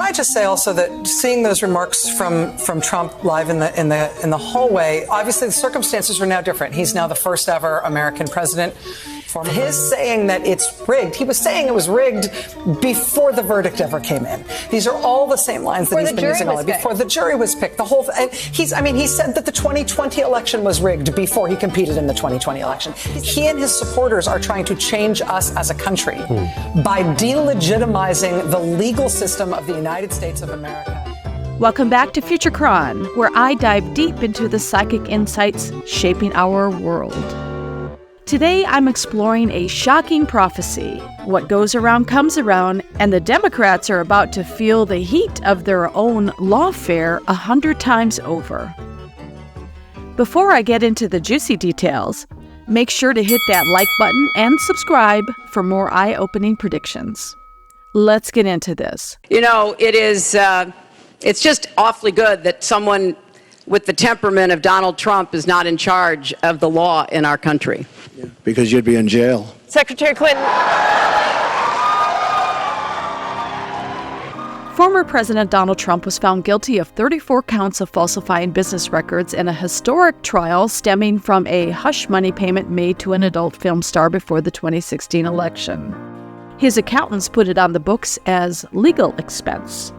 can I just say also that seeing those remarks from Trump live in the hallway, obviously the circumstances are now different. He's now the first ever American president. His saying that it's rigged, he was saying it was rigged before the verdict ever came in. These are all the same lines that he's been using all before the jury was picked. The whole, and he said that the 2020 election was rigged before he competed in the 2020 election. He and his supporters are trying to change us as a country by delegitimizing the legal system of the United States of America. Welcome back to FutureKron, where I dive deep into the psychic insights shaping our world. Today, I'm exploring a shocking prophecy. What goes around comes around, and the Democrats are about to feel the heat of their own lawfare 100 times over. Before I get into the juicy details, make sure to hit that like button and subscribe for more eye-opening predictions. Let's get into this. You know, it's just awfully good that someone with the temperament of Donald Trump is not in charge of the law in our country. Yeah, because you'd be in jail. Secretary Clinton. Former President Donald Trump was found guilty of 34 counts of falsifying business records in a historic trial stemming from a hush money payment made to an adult film star before the 2016 election. His accountants put it on the books as legal expense.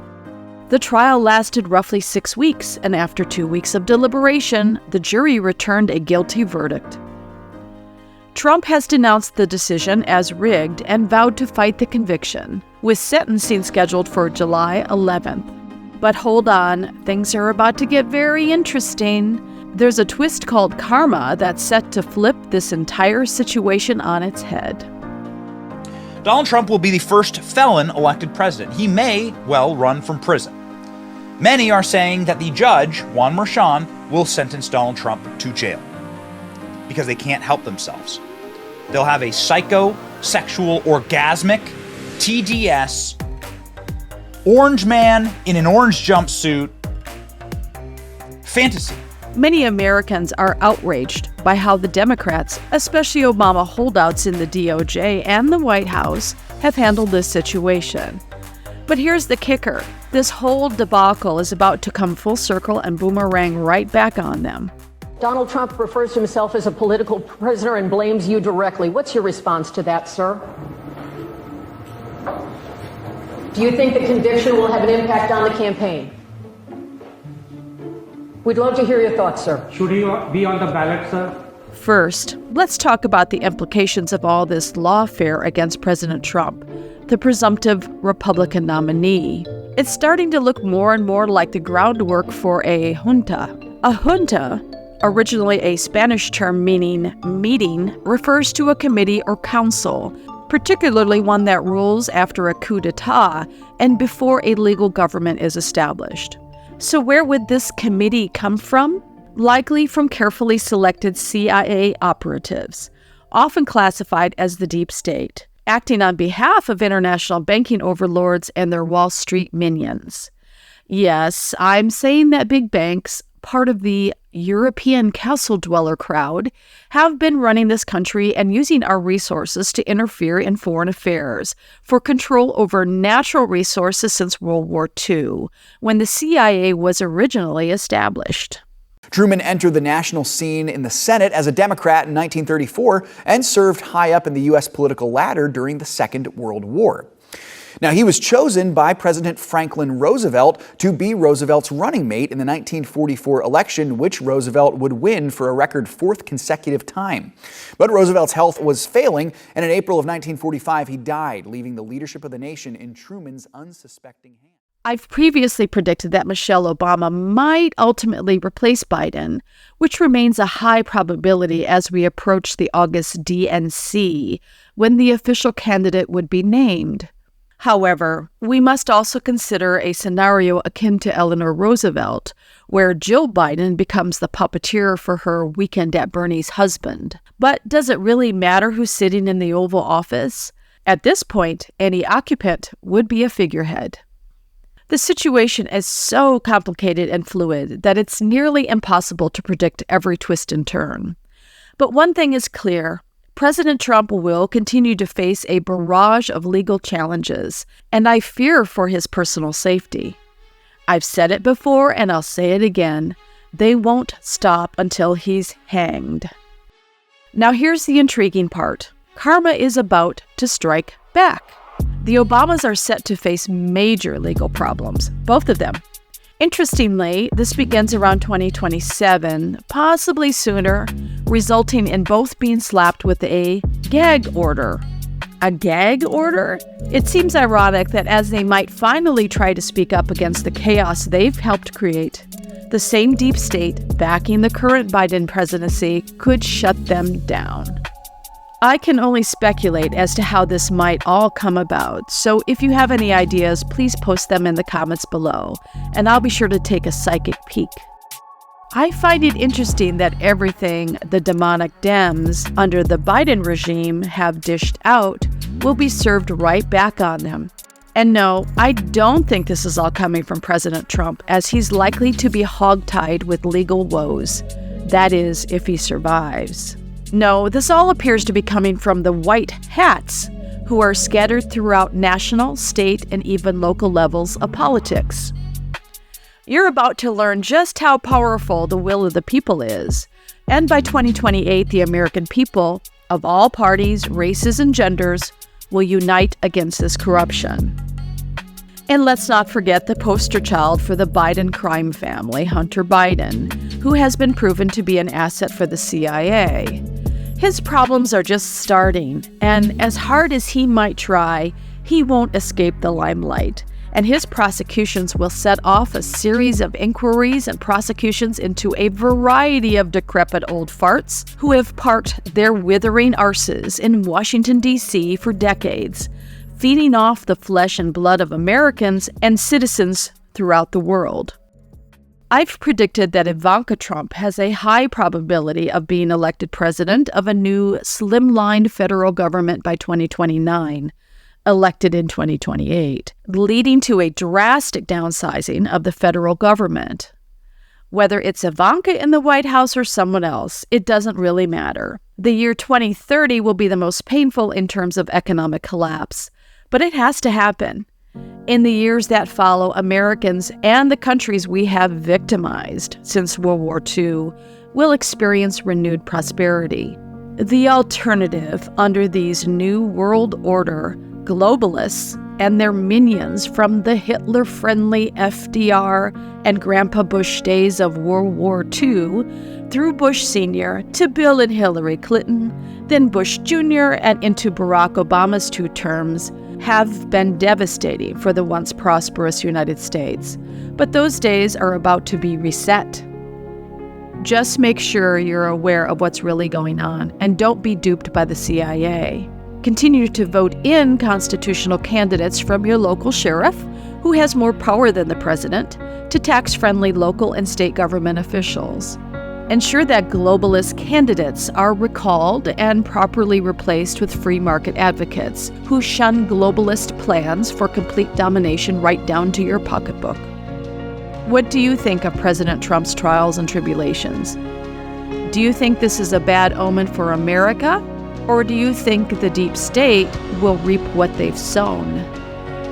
The trial lasted roughly 6 weeks, and after 2 weeks of deliberation, the jury returned a guilty verdict. Trump has denounced the decision as rigged and vowed to fight the conviction, with sentencing scheduled for July 11th. But hold on, things are about to get very interesting. There's a twist called karma that's set to flip this entire situation on its head. Donald Trump will be the first felon elected president. He may well run from prison. Many are saying that the judge, Juan Merchan, will sentence Donald Trump to jail because they can't help themselves. They'll have a psychosexual orgasmic TDS orange man in an orange jumpsuit fantasy. Many Americans are outraged by how the Democrats, especially Obama holdouts in the DOJ and the White House, have handled this situation. But here's the kicker. This whole debacle is about to come full circle and boomerang right back on them. Donald Trump refers to himself as a political prisoner and blames you directly. What's your response to that, sir? Do you think the conviction will have an impact on the campaign? We'd love to hear your thoughts, sir. Should he be on the ballot, sir? First, let's talk about the implications of all this lawfare against President Trump, the presumptive Republican nominee. It's starting to look more and more like the groundwork for a junta. A junta, originally a Spanish term meaning meeting, refers to a committee or council, particularly one that rules after a coup d'etat and before a legal government is established. So where would this committee come from? Likely from carefully selected CIA operatives, often classified as the deep state, acting on behalf of international banking overlords and their Wall Street minions. Yes, I'm saying that big banks, part of the European castle dweller crowd, have been running this country and using our resources to interfere in foreign affairs for control over natural resources since World War II, when the CIA was originally established. Truman entered the national scene in the Senate as a Democrat in 1934 and served high up in the U.S. political ladder during the Second World War. Now, he was chosen by President Franklin Roosevelt to be Roosevelt's running mate in the 1944 election, which Roosevelt would win for a record fourth consecutive time. But Roosevelt's health was failing, and in April of 1945, he died, leaving the leadership of the nation in Truman's unsuspecting hands. I've previously predicted that Michelle Obama might ultimately replace Biden, which remains a high probability as we approach the August DNC, when the official candidate would be named. However, we must also consider a scenario akin to Eleanor Roosevelt, where Jill Biden becomes the puppeteer for her Weekend at Bernie's husband. But does it really matter who's sitting in the Oval Office? At this point, any occupant would be a figurehead. The situation is so complicated and fluid that it's nearly impossible to predict every twist and turn. But one thing is clear. President Trump will continue to face a barrage of legal challenges, and I fear for his personal safety. I've said it before, and I'll say it again. They won't stop until he's hanged. Now here's the intriguing part. Karma is about to strike back. The Obamas are set to face major legal problems, both of them. Interestingly, this begins around 2027, possibly sooner, resulting in both being slapped with a gag order. A gag order? It seems ironic that as they might finally try to speak up against the chaos they've helped create, the same deep state backing the current Biden presidency could shut them down. I can only speculate as to how this might all come about, so if you have any ideas, please post them in the comments below, and I'll be sure to take a psychic peek. I find it interesting that everything the demonic Dems under the Biden regime have dished out will be served right back on them. And no, I don't think this is all coming from President Trump, as he's likely to be hogtied with legal woes. That is, if he survives. No, this all appears to be coming from the white hats, who are scattered throughout national, state, and even local levels of politics. You're about to learn just how powerful the will of the people is. And by 2028, the American people, of all parties, races, and genders, will unite against this corruption. And let's not forget the poster child for the Biden crime family, Hunter Biden, who has been proven to be an asset for the CIA. His problems are just starting, and as hard as he might try, he won't escape the limelight. And his prosecutions will set off a series of inquiries and prosecutions into a variety of decrepit old farts who have parked their withering arses in Washington, D.C. for decades, feeding off the flesh and blood of Americans and citizens throughout the world. I've predicted that Ivanka Trump has a high probability of being elected president of a new slimlined federal government by 2029, elected in 2028, leading to a drastic downsizing of the federal government. Whether it's Ivanka in the White House or someone else, it doesn't really matter. The year 2030 will be the most painful in terms of economic collapse, but it has to happen. In the years that follow, Americans and the countries we have victimized since World War II will experience renewed prosperity. The alternative under these new world order globalists and their minions from the Hitler-friendly FDR and Grandpa Bush days of World War II through Bush Sr. to Bill and Hillary Clinton, then Bush Jr. and into Barack Obama's 2 terms have been devastating for the once prosperous United States. But those days are about to be reset. Just make sure you're aware of what's really going on and don't be duped by the CIA. Continue to vote in constitutional candidates from your local sheriff, who has more power than the president, to tax-friendly local and state government officials. Ensure that globalist candidates are recalled and properly replaced with free market advocates who shun globalist plans for complete domination right down to your pocketbook. What do you think of President Trump's trials and tribulations? Do you think this is a bad omen for America? Or do you think the deep state will reap what they've sown?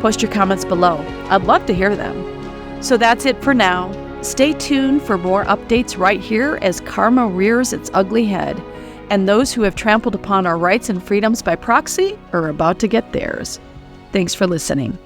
Post your comments below. I'd love to hear them. So that's it for now. Stay tuned for more updates right here as karma rears its ugly head, and those who have trampled upon our rights and freedoms by proxy are about to get theirs. Thanks for listening.